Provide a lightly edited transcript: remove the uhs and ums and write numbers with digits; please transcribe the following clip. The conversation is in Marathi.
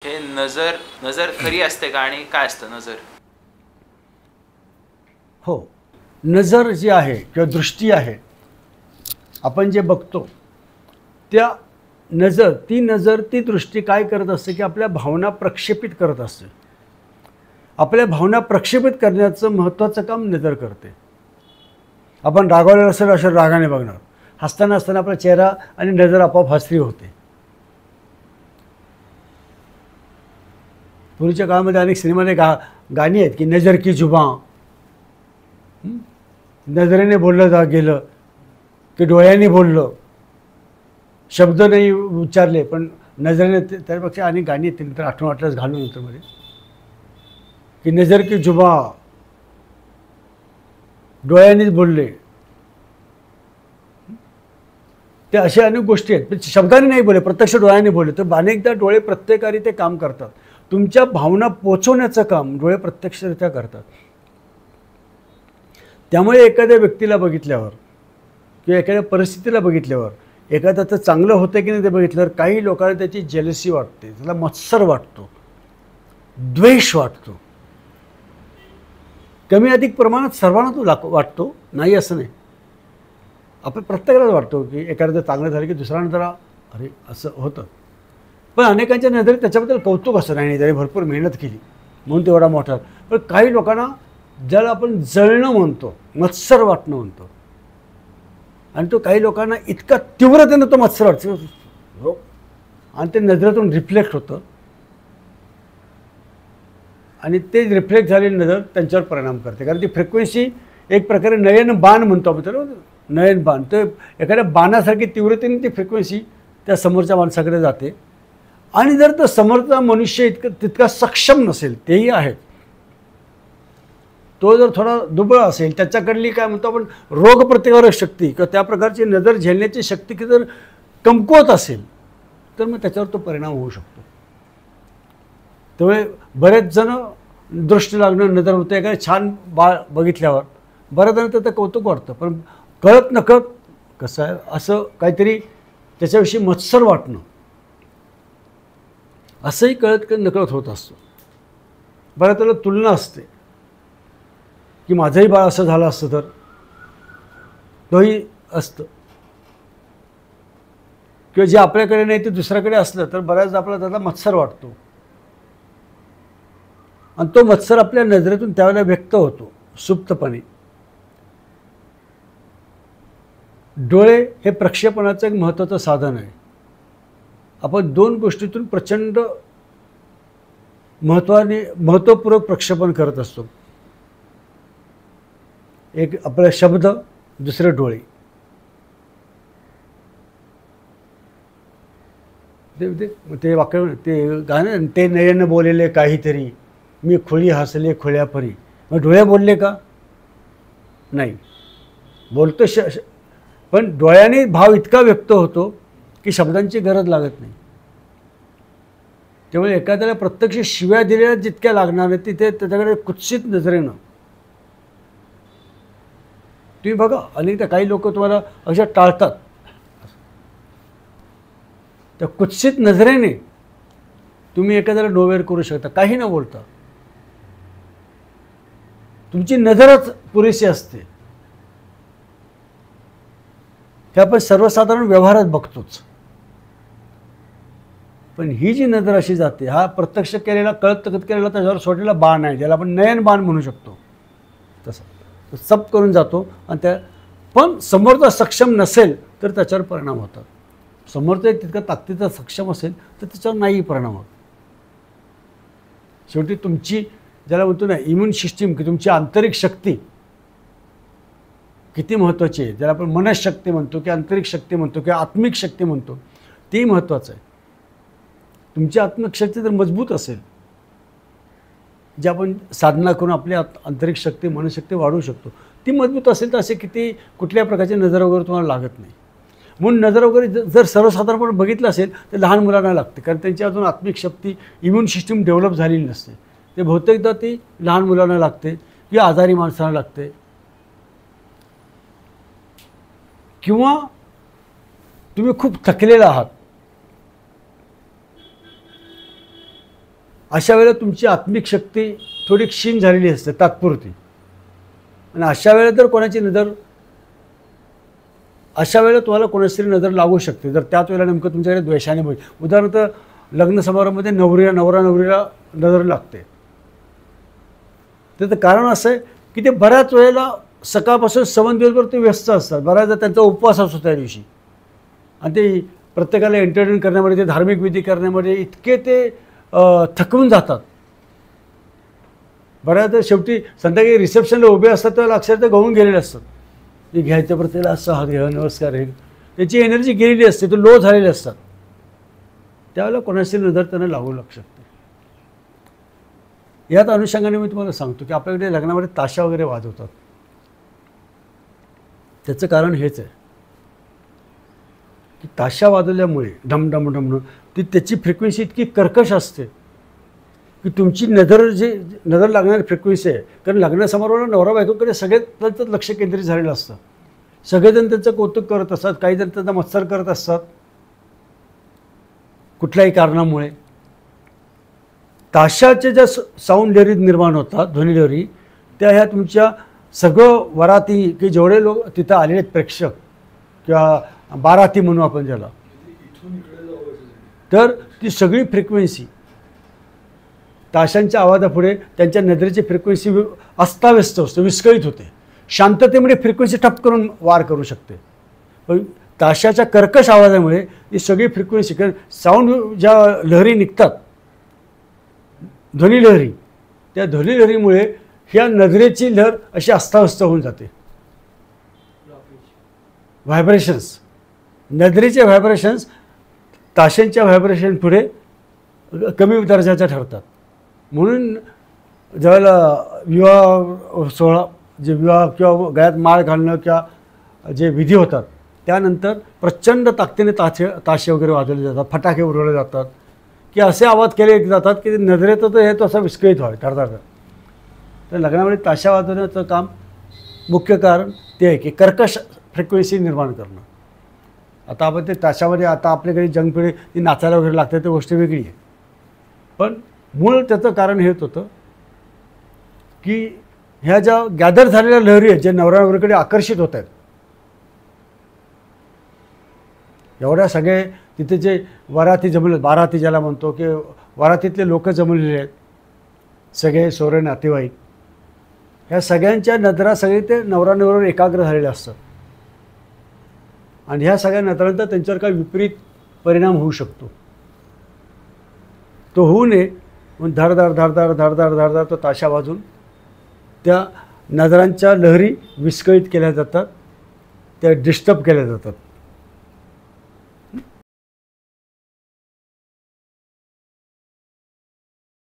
हे नजर नजर खरी असते का आणि काय असतं नजर? हो, नजर जी आहे किंवा दृष्टी आहे, आपण जे बघतो त्या नजर ती दृष्टी काय करत असते की आपल्या भावना प्रक्षेपित करत असते. आपल्या भावना प्रक्षेपित करण्याचं महत्त्वाचं काम नजर करते. आपण रागावलेलं असेल अशा रागाने बघणार, हसताना असताना आपला चेहरा आणि नजर आपोआप हसरी होते. पूर्वीच्या काळामध्ये अनेक सिनेमाने गाणी आहेत की नजर की जुबां, नजरेने बोललं गेलं की डोळ्यांनी बोललं, शब्द नाही उच्चारले पण नजरेने, त्यापेक्षा अनेक गाणी आहेत नंतर आठवण वाटल्यास घालून नंतर मध्ये की नजर की जुबां, डोळ्यांनीच बोलले. ते अशा अनेक गोष्टी आहेत, पण शब्दाने नाही बोलले, प्रत्यक्ष डोळ्यांनी बोलले. तर अनेकदा डोळे प्रत्येकाने ते काम करतात. तुमच्या भावना पोचवण्याचं काम डोळे प्रत्यक्षरित्या करतात. त्यामुळे एखाद्या व्यक्तीला बघितल्यावर किंवा एखाद्या परिस्थितीला बघितल्यावर, एखाद्याचं चांगलं होतं की नाही ते बघितल्यावर काही लोकांना त्याची जेलसी वाटते, त्याला मत्सर वाटतो, द्वेष वाटतो. कमी अधिक प्रमाणात सर्वांना तो वाटतो, नाही असं नाही. आपण प्रत्येकालाच वाटतो की एखादं चांगलं झालं की दुसऱ्यांना जरा अरे असं होतं. पण अनेकांच्या नजरेत त्याच्याबद्दल कौतुक असं नाही, त्याने भरपूर मेहनत केली म्हणून तेवढा मोठा. पण काही लोकांना ज्याला आपण जळणं म्हणतो, मत्सर वाटणं म्हणतो, आणि तो काही लोकांना इतका तीव्रतेनं तो मत्सर वाटतो आणि ते नजरेतून रिफ्लेक्ट होतं आणि ते रिफ्लेक्ट झालेली नजर त्यांच्यावर परिणाम करते. कारण ती फ्रिक्वेन्सी एक प्रकारे नयनबाण म्हणतो आपण त्याला, नयनबाण. तर एखाद्या बाणासारखी तीव्रतेने ती फ्रिक्वेन्सी त्या समोरच्या माणसाकडे जाते. आणि जर तो समोरचा मनुष्य तितका सक्षम नसेल, तेही आहेत, तो जर थोडा दुबळा असेल, त्याच्याकडली काय म्हणतो आपण रोगप्रतिकारक शक्ती किंवा त्या प्रकारची नजर झेलण्याची शक्ती की जर कमकुवत असेल, तर मग त्याच्यावर तो परिणाम होऊ शकतो. त्यामुळे बरेच जण दृष्टी लागणं, नजर होतं. एखादं छान बाळ बघितल्यावर बऱ्याच जण त्याचं कौतुक वाटतं, पण कळत नकळत कसं आहे, असं काहीतरी त्याच्याविषयी मत्सर वाटणं असंही कळत नकळत होत असतं. बऱ्याच त्याला तुलना असते की माझंही बाळ असं झालं असतं तर, तोही असतं. किंवा जे आपल्याकडे नाही ते दुसऱ्याकडे असलं तर बऱ्याचदा आपल्याला त्याचा मत्सर वाटतो आणि तो मत्सर आपल्या नजरेतून त्यावेळेला व्यक्त होतो सुप्तपणे. डोळे हे प्रक्षेपणाचं एक महत्त्वाचं साधन आहे. आपण दोन गोष्टीतून प्रचंड महत्त्वपूर्वक प्रक्षेपण करत असतो. एक आपला शब्द, दुसरे डोळे. ते वाक्य, ते गाणं, ते नयन बोलले काहीतरी, मी खुळी हसले खुळ्यापरी. मग डोळे बोलले का? नाही, बोलतो पण डोळ्याने भाव इतका व्यक्त होतो की शब्दांची गरज लागत नाही. त्यामुळे एखाद्याला प्रत्यक्ष शिव्या दिलेल्या जितक्या लागणार नाही, तिथे त्याच्याकडे कुत्सित नजरेनं तुम्ही बघा. अनेकदा काही लोक तुम्हाला अशा टाळतात, त्या कुत्सित नजरेने तुम्ही एखाद्याला डोवेर करू शकता काही न बोलता. तुमची नजरच पुरेशी असते. हे आपण सर्वसाधारण व्यवहारात बघतोच. पण ही जी नजर अशी जाते, हा प्रत्यक्ष केलेला, कळत केलेला, त्याच्यावर सोडलेला बाण आहे, ज्याला आपण नयन बाण म्हणू शकतो. तसं सप करून जातो आणि त्या, पण समोरचा सक्षम नसेल तर त्याच्यावर परिणाम होतात. समोरचा एक तितका ताकदीचा सक्षम असेल तर त्याच्यावर नाही परिणाम होत. शेवटी तुमची ज्याला म्हणतो ना इम्युन सिस्टीम, की तुमची आंतरिक शक्ती किती महत्त्वाची आहे, ज्याला आपण मनशक्ती म्हणतो की आंतरिक शक्ती म्हणतो किंवा आत्मिक शक्ती म्हणतो, ती महत्त्वाचं आहे. तुमची आत्मिक शक्ती जर मजबूत असेल, जे आपण साधना करून आपली आंतरिक शक्ती, मनशक्ती वाढवू शकतो, ती मजबूत असेल तर असे किती कुठल्या प्रकारची नजर वगैरे तुम्हाला लागत नाही. म्हणून नजर वगैरे जर सर्वसाधारणपणे बघितलं असेल तर लहान मुलांना लागते, कारण त्यांची अजून आत्मिक शक्ती, इम्युन सिस्टीम डेव्हलप झालेली नसते. ते बहुतेकदा ती लहान मुलांना लागते किंवा आजारी माणसांना लागते, किंवा तुम्ही खूप थकलेला आहात अशा वेळेला तुमची आत्मिक शक्ती थोडी क्षीण झालेली असते तात्पुरती. आणि अशा वेळेला जर कोणाची नजर, अशा वेळेला तुम्हाला कोणाची तरी नजर लागू शकते जर त्याच वेळेला नेमकं तुमच्याकडे द्वेषाने बघ. उदाहरणार्थ लग्न समारंभामध्ये नवरा नवरीला नजर लागते. त्याचं कारण असं आहे की ते बऱ्याच वेळेला सकाळपासून 7 दिवसभर ते व्यस्त असतात. बऱ्याचदा त्यांचा उपवास असतो त्या दिवशी, आणि ते प्रत्येकाला एंटरटेन करण्यामध्ये, ते धार्मिक विधी करण्यामध्ये इतके ते थकवून जातात. बऱ्याचदा शेवटी संध्याकाळी रिसेप्शनला उभे असतात त्याला अक्षरशः गळून गेलेले असतात. ते घ्यायच्या प्रत्येकाला असं हात घ्या, नमस्कार हे, त्याची एनर्जी गेलेली असते, तो लो झालेले असतात. त्यावेळेला कोणाची नजर त्यांना लागू शकते. याच अनुषंगाने मी तुम्हाला सांगतो की आपल्याकडे लग्नामध्ये ताशा वगैरे वाजवतात. त्याचं कारण हेच आहे की ताशा वाजवल्यामुळे ढमढम ढमढम ती त्याची फ्रिक्वेन्सी इतकी कर्कश असते की तुमची नजर लागणारी फ्रिक्वेन्सी आहे. कारण लग्नासमारोहाला नवरा बायकोकडे सगळे त्यांचं लक्ष केंद्रित झालेलं असतं. सगळेजण त्यांचं कौतुक करत असतात, काही जण त्यांचा मत्सर करत असतात कुठल्याही कारणामुळे. ताशाचे ज्या साऊंड लहरी निर्माण होतात, ध्वनी लहरी, त्या ह्या तुमच्या सगळं वराती की जेवढे लोक तिथं आलेले प्रेक्षक किंवा बाराती म्हणू आपण ज्याला, तर ती सगळी फ्रिक्वेन्सी ताशांच्या आवाजापुढे त्यांच्या नजरेची फ्रिक्वेन्सी अस्ताव्यस्त असते, विस्कळीत होते. शांततेमध्ये फ्रिक्वेन्सी ठप करून वार करू शकते. पण ताशाच्या कर्कश आवाजामुळे ही सगळी फ्रिक्वेन्सी, कारण साऊंड ज्या लहरी निघतात, ध्वनी लहरी, त्या ध्वनी लहरीमुळे ह्या नजरेची लहर अशी अस्ताव्यस्त होऊन जाते. व्हायब्रेशन्स, नजरेचे व्हायब्रेशन्स ताशांच्या व्हायब्रेशन पुढे कमी दर्जाच्या ठरतात. म्हणून ज्यावेळेला विवाह सोहळा, जे विवाह किंवा गळ्यात माळ घालणं किंवा जे विधी होतात, त्यानंतर प्रचंड ताकदीने ताशे वगैरे वाजवले जातात, फटाके उडवले जातात की असे आवाज केले जातात की नजरेत तर हे तो असा विस्कळीत व्हावे धडधड. तर लग्नामध्ये ताशा वाजवण्याचं काम मुख्य कारण ते आहे की कर्कश फ्रिक्वेन्सी निर्माण करणं. आता आपण ते ताशामध्ये, आता आपल्याकडे जंग पिढी ती नाचायला वगैरे लागते, ती गोष्ट वेगळी आहे. पण मूळ त्याचं कारण हेच होतं की ह्या ज्या गॅदर झालेल्या लहरी आहेत, जे नवरा नवरीकडे आकर्षित होत आहेत, एवढ्या सगळे तिथे जे वराती जमले, बाराती ज्याला म्हणतो, की वरातीतले लोक जमलेले आहेत, सगळे सोरे नातेवाईक, ह्या सगळ्यांच्या नजरा सगळे ते नवरा नवरीवर एकाग्र झालेले असतात. आणि ह्या सगळ्या नजरांचा त्यांच्यावर काही विपरीत परिणाम होऊ शकतो. तो होऊ नये म्हणून धडधड धडधड धडधड धडधड तो ताशा वाजून त्या नजरांच्या लहरी विस्कळीत केल्या जातात, त्या डिस्टर्ब केल्या जातात.